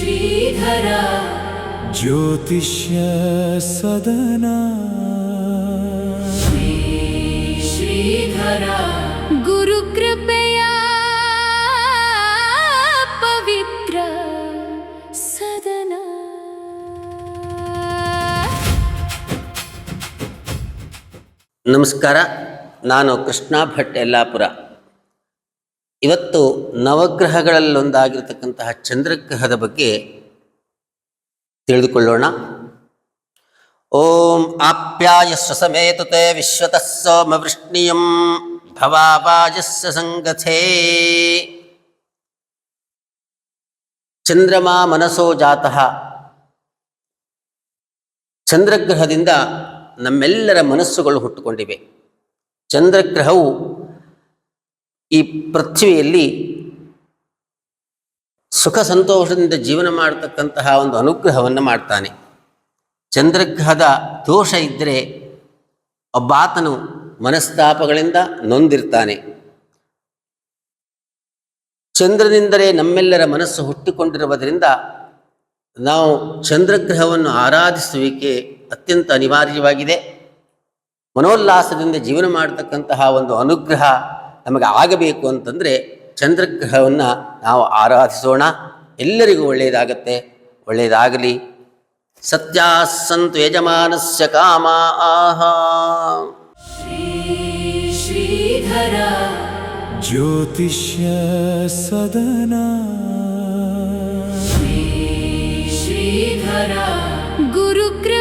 ಶ್ರೀಧರ ಜ್ಯೋತಿಷ್ಯ ಸದನ ಶ್ರೀಧರ ಗುರುಕೃಪೆಯ ಪವಿತ್ರ ಸದನ. ನಮಸ್ಕಾರ, ನಾನು ಕೃಷ್ಣ ಭಟ್ ಯಲ್ಲಾಪುರ. ಇವತ್ತು ನವಗ್ರಹಗಳಲ್ಲೊಂದಾಗಿರತಕ್ಕಂತಹ ಚಂದ್ರಗ್ರಹದ ಬಗ್ಗೆ ತಿಳಿದುಕೊಳ್ಳೋಣ. ಓಂ ಆಪ್ಯಾಯಸ್ವ ಸಮೇತುತೆ ವಿಶ್ವತಃ ಸೋಮವೃಷ್ಣಿಯಂ ಭವಾವಾಜಸ್ಸ ಸಂಗಥೇ. ಚಂದ್ರಮಾ ಮನಸೋ ಜಾತಃ. ಚಂದ್ರಗ್ರಹದಿಂದ ನಮ್ಮೆಲ್ಲರ ಮನಸ್ಸುಗಳು ಹುಟ್ಟುಕೊಂಡಿವೆ. ಚಂದ್ರಗ್ರಹವು ಈ ಪೃಥ್ವಿಯಲ್ಲಿ ಸುಖ ಸಂತೋಷದಿಂದ ಜೀವನ ಮಾಡತಕ್ಕಂತಹ ಒಂದು ಅನುಗ್ರಹವನ್ನು ಮಾಡ್ತಾನೆ. ಚಂದ್ರಗ್ರಹದ ದೋಷ ಇದ್ದರೆ ಒಬ್ಬಾತನು ಮನಸ್ತಾಪಗಳಿಂದ ನೊಂದಿರ್ತಾನೆ. ಚಂದ್ರನಿಂದಲೇ ನಮ್ಮೆಲ್ಲರ ಮನಸ್ಸು ಹುಟ್ಟಿಕೊಂಡಿರುವುದರಿಂದ ನಾವು ಚಂದ್ರಗ್ರಹವನ್ನು ಆರಾಧಿಸುವಿಕೆ ಅತ್ಯಂತ ಅನಿವಾರ್ಯವಾಗಿದೆ. ಮನೋಲ್ಲಾಸದಿಂದ ಜೀವನ ಮಾಡತಕ್ಕಂತಹ ಒಂದು ಅನುಗ್ರಹ ನಮಗೆ ಆಗಬೇಕು ಅಂತಂದರೆ ಚಂದ್ರಗ್ರಹವನ್ನು ನಾವು ಆರಾಧಿಸೋಣ. ಎಲ್ಲರಿಗೂ ಒಳ್ಳೆಯದಾಗತ್ತೆ. ಒಳ್ಳೆಯದಾಗಲಿ. ಸತ್ಯಾಸ್ಸಂತು ಯಜಮಾನಸ್ಯ ಕಾಮಾಃ. ಶ್ರೀಧರ ಜ್ಯೋತಿಷ್ಯ ಸದನ ಶ್ರೀಧರ ಗುರುಕೃಪೆಯ